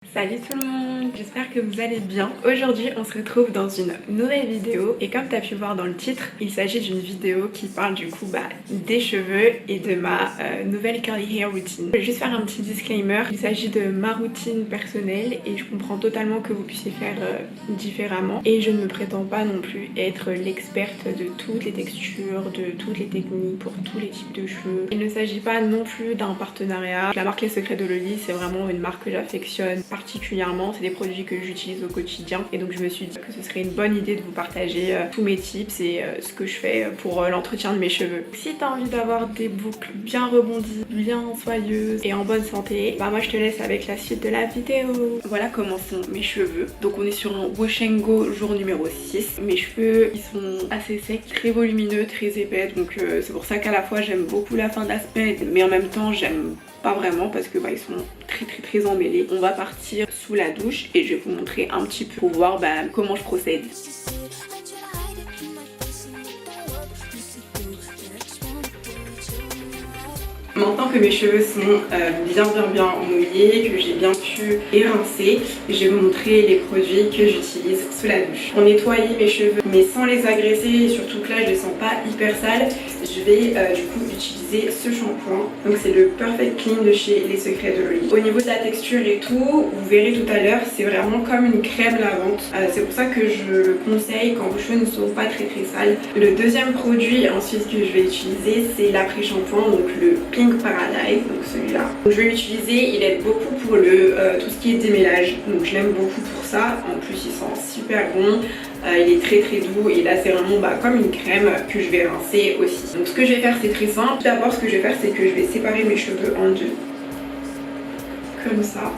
Salut tout le monde, j'espère que vous allez bien. Aujourd'hui on se retrouve dans une nouvelle vidéo et comme tu as pu voir dans le titre, il s'agit d'une vidéo qui parle du coup des cheveux et de ma nouvelle curly hair routine. Je vais juste faire un petit disclaimer, il s'agit de ma routine personnelle et je comprends totalement que vous puissiez faire différemment et je ne me prétends pas non plus être l'experte de toutes les textures, de toutes les techniques pour tous les types de cheveux. Il ne s'agit pas non plus d'un partenariat. La marque Les Secrets de Loli, c'est vraiment une marque que j'affectionne particulièrement, c'est des produits que j'utilise au quotidien et donc je me suis dit que ce serait une bonne idée de vous partager tous mes tips et ce que je fais pour l'entretien de mes cheveux. Si t'as envie d'avoir des boucles bien rebondies, bien soyeuses et en bonne santé, bah moi je te laisse avec la suite de la vidéo. Voilà comment sont mes cheveux. Donc on est sur un wash and go jour numéro 6. Mes cheveux ils sont assez secs, très volumineux, très épais, donc c'est pour ça qu'à la fois j'aime beaucoup la fin de la semaine mais en même temps j'aime pas vraiment parce que ils sont très emmêlés. On va partir sous la douche et je vais vous montrer un petit peu pour voir comment je procède. Maintenant que mes cheveux sont bien mouillés, que j'ai bien pu les rincer, je vais vous montrer les produits que j'utilise sous la douche. Pour nettoyer mes cheveux mais sans les agresser et surtout que là je les sens pas hyper sales, je vais du coup utiliser ce shampoing. Donc c'est le Perfect Clean de chez Les Secrets de Loli. Au niveau de la texture et tout, vous verrez tout à l'heure, c'est vraiment comme une crème lavante. C'est pour ça que je le conseille quand vos cheveux ne sont pas très sales. Le deuxième produit ensuite que je vais utiliser, c'est l'après-shampoing, donc le Pink Paradise, donc celui-là. Je vais l'utiliser, il aide beaucoup pour tout ce qui est démêlage, donc je l'aime beaucoup pour ça. En plus il sent super bon, il est très doux et là c'est vraiment comme une crème que je vais rincer aussi. Donc ce que je vais faire c'est très simple. D'abord ce que je vais faire c'est que je vais séparer mes cheveux en deux, comme ça.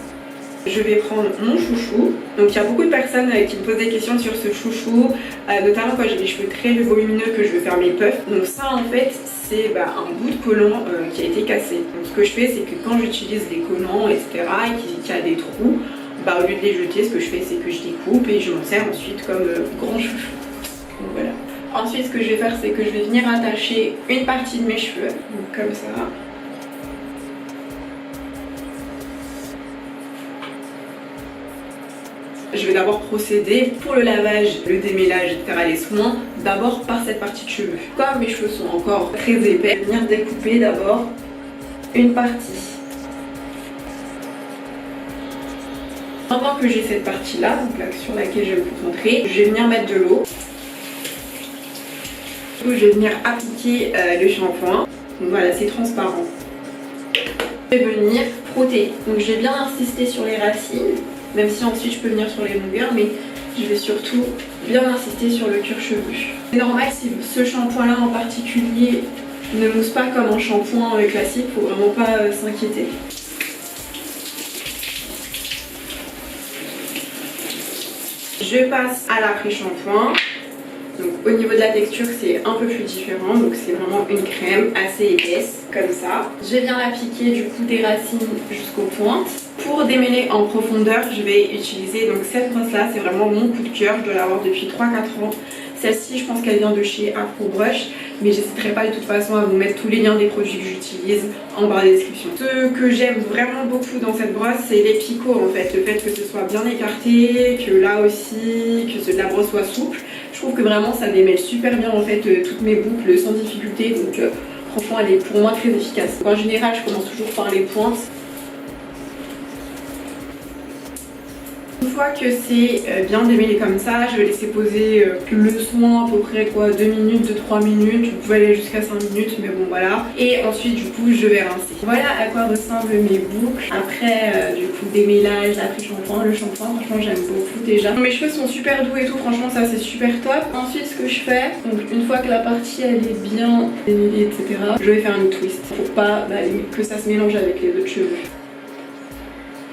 Je vais prendre mon chouchou. Donc il y a beaucoup de personnes qui me posent des questions sur ce chouchou, notamment quand j'ai des cheveux très volumineux que je veux faire mes puffs. Donc ça en fait c'est un bout de collant qui a été cassé. Donc ce que je fais c'est que quand j'utilise les collants etc et qu'il y a des trous, au lieu de les jeter, ce que je fais c'est que je les coupe et je m'en sers ensuite comme grand chouchou. Donc voilà. Ensuite ce que je vais faire c'est que je vais venir attacher une partie de mes cheveux, donc comme ça. Je vais d'abord procéder pour le lavage, le démêlage, etc. les soins, d'abord par cette partie de cheveux. Comme mes cheveux sont encore très épais, je vais venir découper d'abord une partie. Maintenant que j'ai cette partie là, donc là sur laquelle je vais me concentrer, je vais venir mettre de l'eau. Je vais venir appliquer le shampoing. Donc voilà, c'est transparent. Je vais venir frotter. Donc je vais bien insister sur les racines. Même si ensuite je peux venir sur les longueurs, mais je vais surtout bien insister sur le cuir chevelu. C'est normal si ce shampoing là en particulier ne mousse pas comme un shampoing classique, faut vraiment pas s'inquiéter. Je passe à l'après-shampoing. Donc au niveau de la texture c'est un peu plus différent, donc c'est vraiment une crème assez épaisse comme ça. Je viens l'appliquer du coup des racines jusqu'aux pointes. Pour démêler en profondeur je vais utiliser donc cette brosse là, c'est vraiment mon coup de cœur, je dois l'avoir depuis 3-4 ans. Celle-ci je pense qu'elle vient de chez Afro Brush, mais j'hésiterai pas de toute façon à vous mettre tous les liens des produits que j'utilise en barre de description. Ce que j'aime vraiment beaucoup dans cette brosse c'est les picots en fait, le fait que ce soit bien écarté, que là aussi, que la brosse soit souple. Je trouve que vraiment ça démêle super bien en fait toutes mes boucles sans difficulté, donc franchement elle est pour moi très efficace. En général je commence toujours par les pointes. Une fois que c'est bien démêlé comme ça, je vais laisser poser le soin à peu près 2 minutes, 2-3 minutes, vous pouvez aller jusqu'à 5 minutes mais bon voilà. Et ensuite du coup je vais rincer. Voilà à quoi ressemblent mes boucles après du coup démêlage, après shampoing. Le shampoing franchement j'aime beaucoup déjà. Mes cheveux sont super doux et tout, franchement ça c'est super top. Ensuite ce que je fais, donc une fois que la partie elle est bien démêlée etc, je vais faire une twist pour pas que ça se mélange avec les autres cheveux.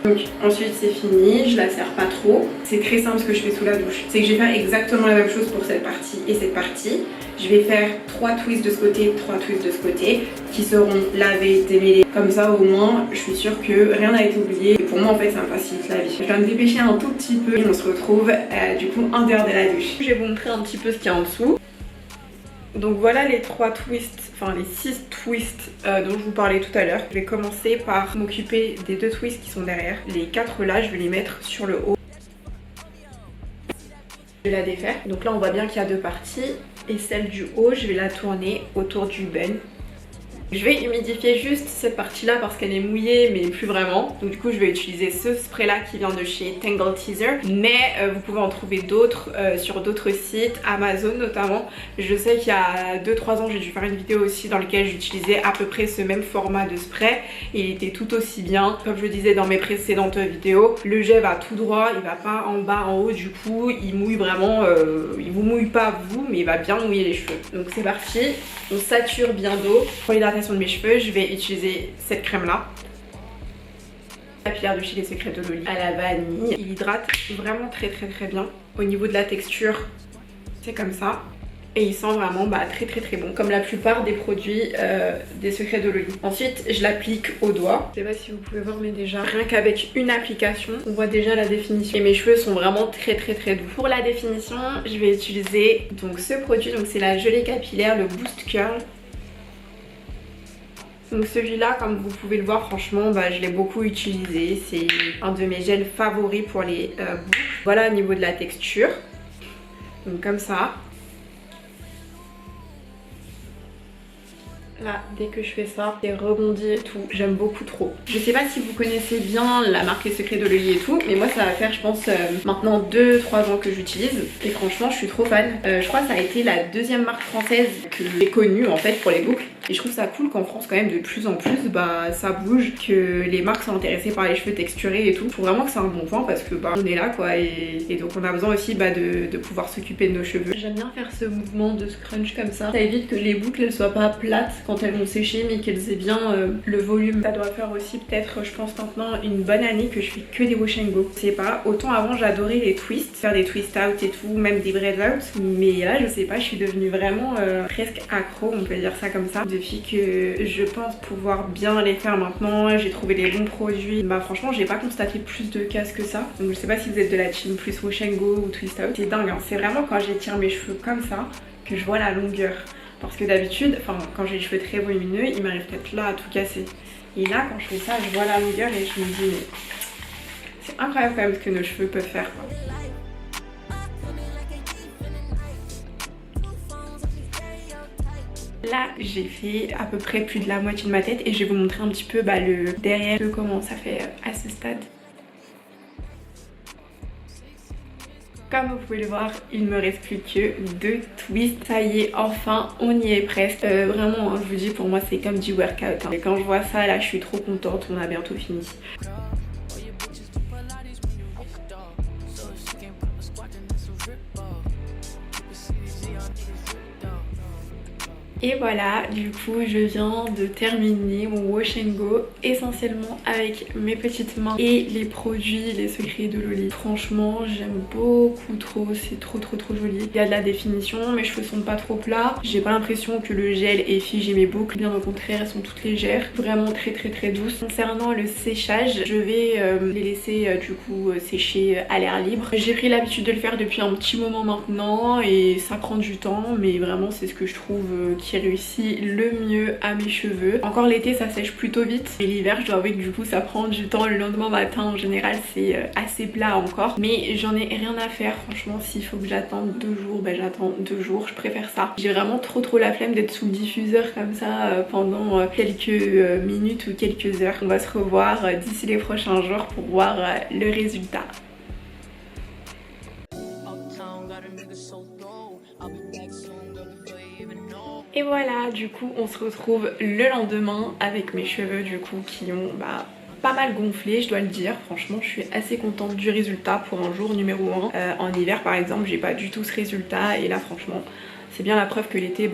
Donc ensuite c'est fini, je la serre pas trop. C'est très simple ce que je fais sous la douche. C'est que je vais faire exactement la même chose pour cette partie et cette partie. Je vais faire 3 twists de ce côté, 3 twists de ce côté qui seront lavés, démêlés. Comme ça au moins je suis sûre que rien n'a été oublié. Et pour moi en fait ça me facilite la vie. Je vais me dépêcher un tout petit peu et on se retrouve du coup en dehors de la douche. Je vais vous montrer un petit peu ce qu'il y a en dessous. Donc voilà les 3 twists enfin les 6 twists dont je vous parlais tout à l'heure. Je vais commencer par m'occuper des 2 twists qui sont derrière. Les 4 là, je vais les mettre sur le haut. Je vais la défaire. Donc là on voit bien qu'il y a 2 parties. Et celle du haut, je vais la tourner autour du bun. Je vais humidifier juste cette partie là parce qu'elle est mouillée mais plus vraiment. Donc du coup je vais utiliser ce spray là qui vient de chez Tangle Teezer. Mais vous pouvez en trouver d'autres sur d'autres sites, Amazon notamment. Je sais qu'il y a 2-3 ans j'ai dû faire une vidéo aussi dans laquelle j'utilisais à peu près ce même format de spray. Il était tout aussi bien. Comme je le disais dans mes précédentes vidéos, le jet va tout droit, il va pas en bas, en haut. Du coup il mouille vraiment, il vous mouille pas vous mais il va bien mouiller les cheveux. Donc c'est parti, on sature bien d'eau. Pour l'hydratation de mes cheveux, je vais utiliser cette crème là, capillaire de chez Les Secrets de Loli à la vanille. Il hydrate vraiment très bien. Au niveau de la texture, c'est comme ça. Et il sent vraiment très bon, comme la plupart des produits des Secrets de Loli. Ensuite je l'applique au doigt. Je sais pas si vous pouvez voir mais déjà rien qu'avec une application on voit déjà la définition. Et mes cheveux sont vraiment très doux. Pour la définition je vais utiliser donc ce produit, donc c'est la gelée capillaire, le Boost Curl. Donc celui-là, comme vous pouvez le voir, franchement, je l'ai beaucoup utilisé. C'est un de mes gels favoris pour les boucles. Voilà au niveau de la texture. Donc comme ça. Là, dès que je fais ça, c'est rebondi et tout. J'aime beaucoup trop. Je sais pas si vous connaissez bien la marque Les Secrets de Loli et tout, mais moi ça va faire je pense maintenant 2-3 ans que j'utilise. Et franchement je suis trop fan. Je crois que ça a été la 2e marque française que j'ai connue en fait pour les boucles. Et je trouve ça cool qu'en France quand même de plus en plus ça bouge, que les marques sont intéressées par les cheveux texturés et tout. Je trouve vraiment que c'est un bon point parce que on est là quoi, et donc on a besoin aussi de pouvoir s'occuper de nos cheveux. J'aime bien faire ce mouvement de scrunch comme ça. Ça évite que les boucles elles soient pas plates quand elles vont sécher mais qu'elles aient bien le volume. Ça doit faire aussi peut-être je pense maintenant une bonne année que je fais que des wash and go. Je sais pas, autant avant j'adorais les twists, faire des twist out et tout, même des braid out, mais là je sais pas, je suis devenue vraiment presque accro, on peut dire ça comme ça. Depuis que je pense pouvoir bien les faire maintenant, j'ai trouvé les bons produits. Franchement j'ai pas constaté plus de casse que ça. Donc je sais pas si vous êtes de la team plus wash and go ou twist out. C'est dingue hein. C'est vraiment quand j'étire mes cheveux comme ça que je vois la longueur. Parce que d'habitude, quand j'ai les cheveux très volumineux, il m'arrive peut-être là à tout casser. Et là, quand je fais ça, je vois la longueur et je me dis, mais c'est incroyable quand même ce que nos cheveux peuvent faire, quoi. Là, j'ai fait à peu près plus de la moitié de ma tête et je vais vous montrer un petit peu le derrière de comment ça fait à ce stade. Comme vous pouvez le voir, il me reste plus que 2 twists. Ça y est, enfin, on y est presque. Vraiment, je vous dis, pour moi, c'est comme du workout. Hein. Et quand je vois ça, là, je suis trop contente. On a bientôt fini. Et voilà, du coup je viens de terminer mon wash and go essentiellement avec mes petites mains et les produits Les Secrets de Loli. Franchement j'aime beaucoup trop, c'est trop joli. Il y a de la définition, mes cheveux sont pas trop plats. J'ai pas l'impression que le gel ait figé mes boucles, bien au contraire elles sont toutes légères, vraiment très douces. Concernant le séchage, je vais les laisser du coup sécher à l'air libre. J'ai pris l'habitude de le faire depuis un petit moment maintenant et ça prend du temps, mais vraiment c'est ce que je trouve qui réussit le mieux à mes cheveux. Encore l'été ça sèche plutôt vite, et l'hiver je dois avouer que du coup ça prend du temps. Le lendemain matin en général c'est assez plat encore, mais j'en ai rien à faire. Franchement s'il faut que j'attende 2 jours, j'attends 2 jours, je préfère ça. J'ai vraiment trop la flemme d'être sous le diffuseur comme ça pendant quelques minutes ou quelques heures. On va se revoir d'ici les prochains jours pour voir le résultat. Et voilà, du coup on se retrouve le lendemain avec mes cheveux du coup qui ont pas mal gonflé, je dois le dire. Franchement je suis assez contente du résultat pour un jour numéro 1. En hiver par exemple j'ai pas du tout ce résultat, et là franchement c'est bien la preuve que l'été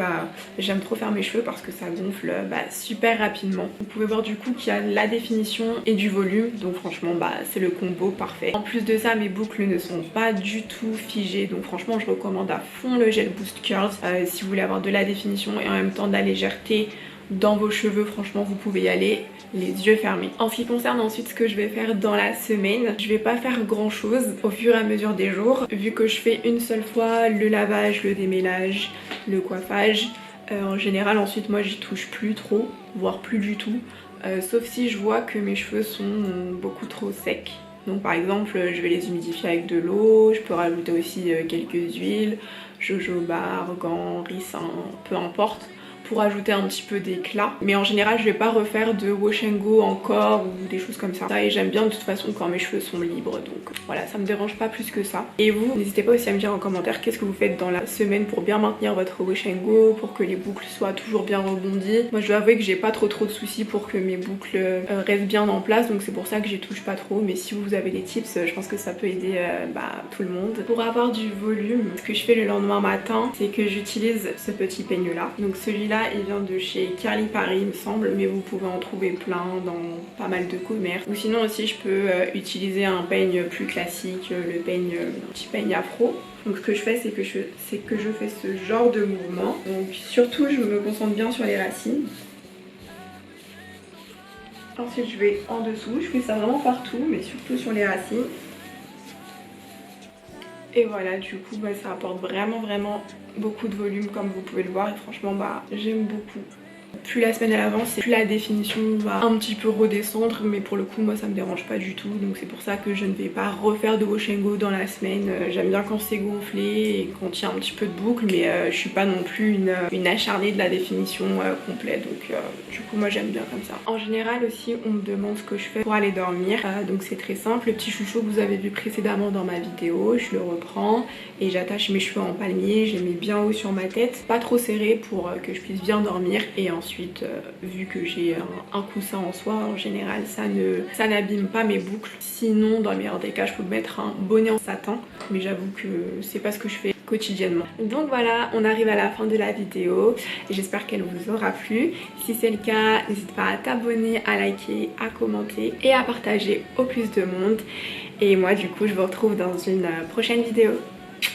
j'aime trop faire mes cheveux parce que ça gonfle super rapidement. Vous pouvez voir du coup qu'il y a la définition et du volume, donc franchement c'est le combo parfait. En plus de ça mes boucles ne sont pas du tout figées, donc franchement je recommande à fond le gel Boost Curls si vous voulez avoir de la définition et en même temps de la légèreté dans vos cheveux. Franchement vous pouvez y aller les yeux fermés. En ce qui concerne ensuite ce que je vais faire dans la semaine, je vais pas faire grand chose au fur et à mesure des jours, vu que je fais une seule fois le lavage, le démêlage, le coiffage. En général ensuite moi j'y touche plus trop, voire plus du tout, sauf si je vois que mes cheveux sont beaucoup trop secs. Donc par exemple je vais les humidifier avec de l'eau, je peux rajouter aussi quelques huiles, jojoba, argan, ricin, peu importe, pour ajouter un petit peu d'éclat. Mais en général je vais pas refaire de wash and go encore ou des choses comme ça. Et j'aime bien de toute façon quand mes cheveux sont libres, donc voilà, ça me dérange pas plus que ça. Et vous, n'hésitez pas aussi à me dire en commentaire qu'est-ce que vous faites dans la semaine pour bien maintenir votre wash and go, pour que les boucles soient toujours bien rebondies. Moi je dois avouer que j'ai pas trop de soucis pour que mes boucles restent bien en place, donc c'est pour ça que j'y touche pas trop. Mais si vous avez des tips, je pense que ça peut aider tout le monde. Pour avoir du volume, ce que je fais le lendemain matin, c'est que j'utilise ce petit peigne là. Donc celui-là il vient de chez Curly Paris il me semble, mais vous pouvez en trouver plein dans pas mal de commerces. Ou sinon aussi je peux utiliser un peigne plus classique, le petit peigne afro. Donc ce que je fais c'est que je fais ce genre de mouvement. Donc surtout je me concentre bien sur les racines. Ensuite je vais en dessous, je fais ça vraiment partout mais surtout sur les racines. Et voilà, du coup ça apporte vraiment beaucoup de volume comme vous pouvez le voir et franchement j'aime beaucoup. Plus la semaine elle avance, plus la définition va un petit peu redescendre, mais pour le coup moi ça me dérange pas du tout, donc c'est pour ça que je ne vais pas refaire de wash and go dans la semaine. J'aime bien quand c'est gonflé et quand il y a un petit peu de boucle, mais je suis pas non plus une acharnée de la définition complète, donc du coup moi j'aime bien comme ça. En général aussi on me demande ce que je fais pour aller dormir, donc c'est très simple, le petit chouchou que vous avez vu précédemment dans ma vidéo, je le reprends et j'attache mes cheveux en palmier, je les mets bien haut sur ma tête, pas trop serré pour que je puisse bien dormir. Et ensuite vu que j'ai un coussin en soie, en général ça n'abîme pas mes boucles. Sinon dans le meilleur des cas je peux mettre un bonnet en satin, mais j'avoue que c'est pas ce que je fais quotidiennement. Donc voilà, on arrive à la fin de la vidéo et j'espère qu'elle vous aura plu. Si c'est le cas, n'hésite pas à t'abonner, à liker, à commenter et à partager au plus de monde. Et moi du coup je vous retrouve dans une prochaine vidéo.